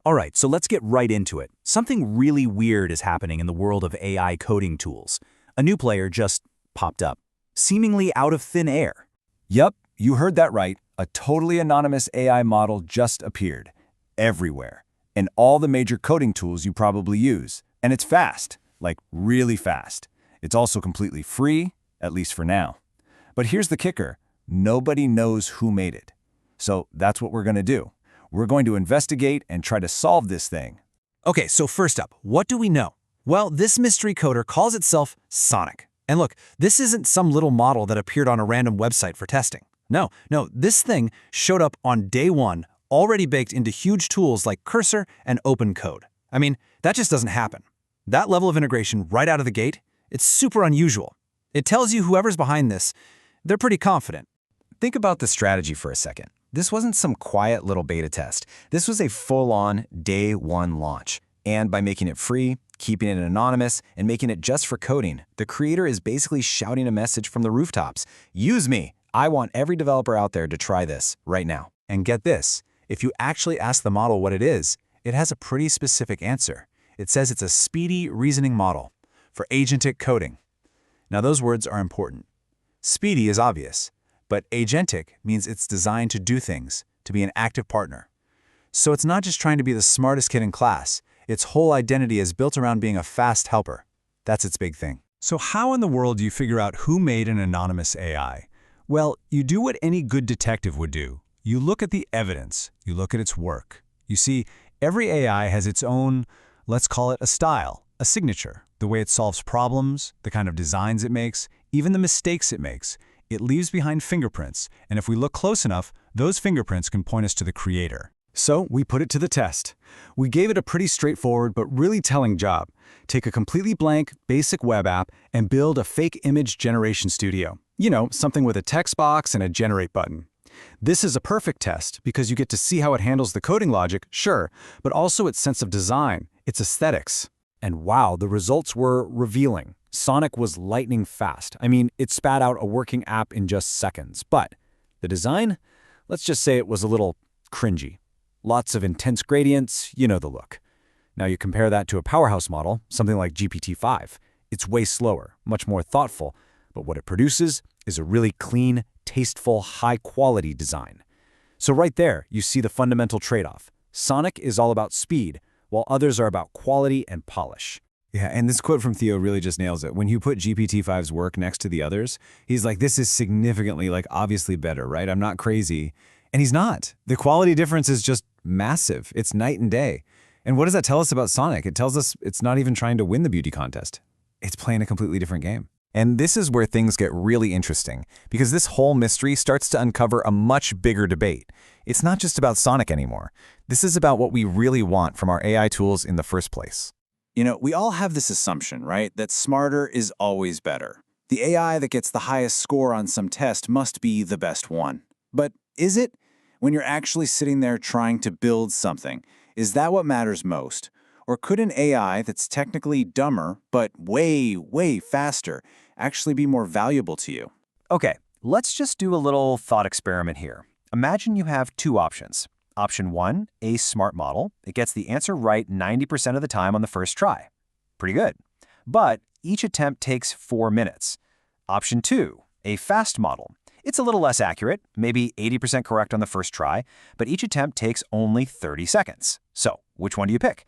All right, so let's get right into it. Something really weird is happening in the world of AI coding tools. A new player just popped up, seemingly out of thin air. Yup, you heard that right. A totally anonymous AI model just appeared. Everywhere. In all the major coding tools you probably use. And it's fast. Like, really fast. It's also completely free, at least for now. But here's the kicker. Nobody knows who made it. So that's what we're going to do. We're going to investigate and try to solve this thing. Okay, so first up, what do we know? Well, this mystery coder calls itself Sonic. And look, this isn't some little model that appeared on a random website for testing. No, this thing showed up on day one, already baked into huge tools like Cursor and OpenCode. I mean, that just doesn't happen. That level of integration right out of the gate, it's super unusual. It tells you whoever's behind this, they're pretty confident. Think about the strategy for a second. This wasn't some quiet little beta test. This was a full-on day one launch. And by making it free, keeping it anonymous, and making it just for coding, the creator is basically shouting a message from the rooftops. Use me! I want every developer out there to try this right now. And get this, if you actually ask the model what it is, it has a pretty specific answer. It says it's a speedy reasoning model for agentic coding. Now those words are important. Speedy is obvious, but agentic means it's designed to do things, to be an active partner. So it's not just trying to be the smartest kid in class. Its whole identity is built around being a fast helper. That's its big thing. So how in the world do you figure out who made an anonymous AI? Well, you do what any good detective would do. You look at the evidence. You look at its work. You see, every AI has its own, let's call it a style, a signature, the way it solves problems, the kind of designs it makes, even the mistakes it makes. It leaves behind fingerprints, and if we look close enough, those fingerprints can point us to the creator. So we put it to the test. We gave it a pretty straightforward but really telling job. Take a completely blank, basic web app and build a fake image generation studio. You know, something with a text box and a generate button. This is a perfect test because you get to see how it handles the coding logic, sure, but also its sense of design, its aesthetics. And wow, the results were revealing. Sonic was lightning fast. I mean, it spat out a working app in just seconds. But the design? Let's just say it was a little cringy. Lots of intense gradients, you know the look. Now you compare that to a powerhouse model, something like GPT-5. It's way slower, much more thoughtful, but what it produces is a really clean, tasteful, high-quality design. So right there, you see the fundamental trade-off. Sonic is all about speed, while others are about quality and polish. Yeah, and this quote from Theo really just nails it. When you put GPT-5's work next to the others, he's like, this is significantly, obviously better, right? I'm not crazy. And he's not. The quality difference is just massive. It's night and day. And what does that tell us about Sonic? It tells us it's not even trying to win the beauty contest. It's playing a completely different game. And this is where things get really interesting, because this whole mystery starts to uncover a much bigger debate. It's not just about Sonic anymore. This is about what we really want from our AI tools in the first place. You know, we all have this assumption, right, that smarter is always better. The AI that gets the highest score on some test must be the best one. But is it? When you're actually sitting there trying to build something, is that what matters most? Or could an AI that's technically dumber, but way, way faster, actually be more valuable to you? Okay, let's just do a little thought experiment here. Imagine you have two options. Option 1, a smart model. It gets the answer right 90% of the time on the first try. Pretty good. But each attempt takes 4 minutes. Option 2, a fast model. It's a little less accurate, maybe 80% correct on the first try, but each attempt takes only 30 seconds. So, which one do you pick?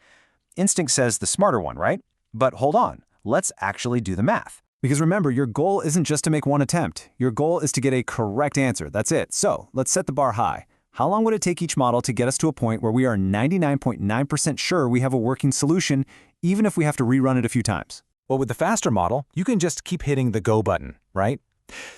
Instinct says the smarter one, right? But hold on, let's actually do the math. Because remember, your goal isn't just to make one attempt. Your goal is to get a correct answer. That's it. So let's set the bar high. How long would it take each model to get us to a point where we are 99.9% sure we have a working solution, even if we have to rerun it a few times? Well, with the faster model, you can just keep hitting the go button, right?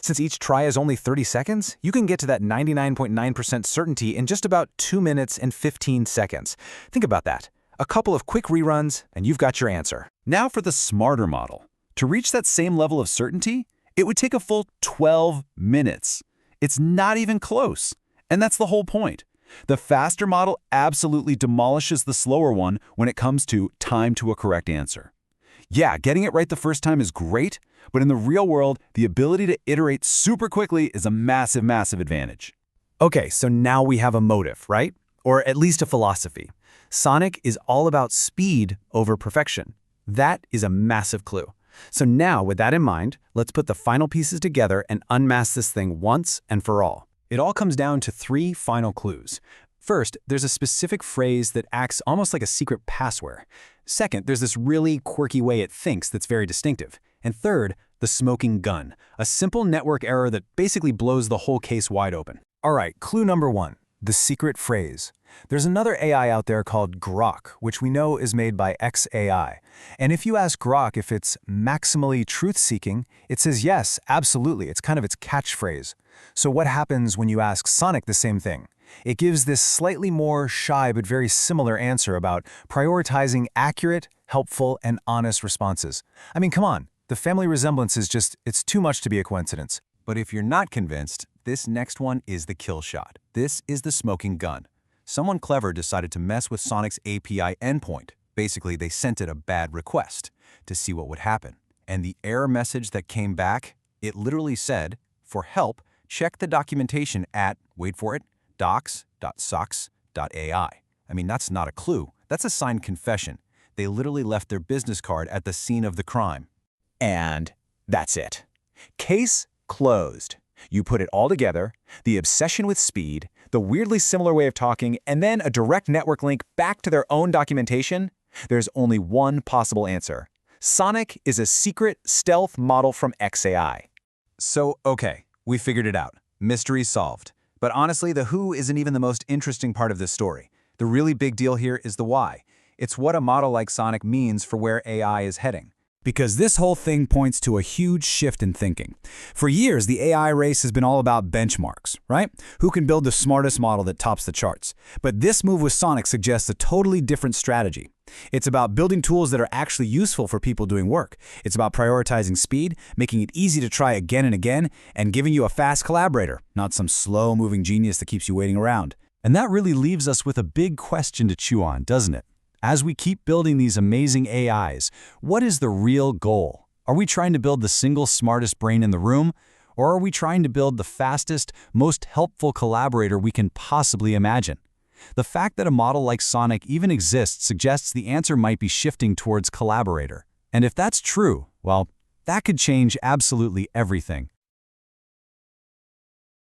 Since each try is only 30 seconds, you can get to that 99.9% certainty in just about 2 minutes and 15 seconds. Think about that. A couple of quick reruns, and you've got your answer. Now for the smarter model. To reach that same level of certainty, it would take a full 12 minutes. It's not even close. And that's the whole point. The faster model absolutely demolishes the slower one when it comes to time to a correct answer. Yeah, getting it right the first time is great, but in the real world, the ability to iterate super quickly is a massive, massive advantage. Okay, so now we have a motive, right? Or at least a philosophy. Sonic is all about speed over perfection. That is a massive clue. So now, with that in mind, let's put the final pieces together and unmask this thing once and for all. It all comes down to 3 final clues. First, there's a specific phrase that acts almost like a secret password. Second, there's this really quirky way it thinks that's very distinctive. And third, the smoking gun, a simple network error that basically blows the whole case wide open. All right, clue number 1, the secret phrase. There's another AI out there called Grok, which we know is made by xAI. And if you ask Grok if it's maximally truth-seeking, it says yes, absolutely. It's kind of its catchphrase. So what happens when you ask Sonic the same thing? It gives this slightly more shy but very similar answer about prioritizing accurate, helpful, and honest responses. I mean, come on, the family resemblance is just, it's too much to be a coincidence. But if you're not convinced, this next one is the kill shot. This is the smoking gun. Someone clever decided to mess with Sonic's API endpoint. Basically, they sent it a bad request to see what would happen. And the error message that came back, it literally said, for help, check the documentation at, wait for it, docs.sox.ai. I mean, that's not a clue. That's a signed confession. They literally left their business card at the scene of the crime. And that's it. Case closed. You put it all together, the obsession with speed, the weirdly similar way of talking, and then a direct network link back to their own documentation. There's only one possible answer. Sonic is a secret stealth model from xAI. So, okay, we figured it out. Mystery solved. But honestly, the who isn't even the most interesting part of this story. The really big deal here is the why. It's what a model like Sonic means for where AI is heading. Because this whole thing points to a huge shift in thinking. For years, the AI race has been all about benchmarks, right? Who can build the smartest model that tops the charts? But this move with Sonic suggests a totally different strategy. It's about building tools that are actually useful for people doing work. It's about prioritizing speed, making it easy to try again and again, and giving you a fast collaborator, not some slow-moving genius that keeps you waiting around. And that really leaves us with a big question to chew on, doesn't it? As we keep building these amazing AIs, what is the real goal? Are we trying to build the single smartest brain in the room? Or are we trying to build the fastest, most helpful collaborator we can possibly imagine? The fact that a model like Sonic even exists suggests the answer might be shifting towards collaborator. And if that's true, well, that could change absolutely everything.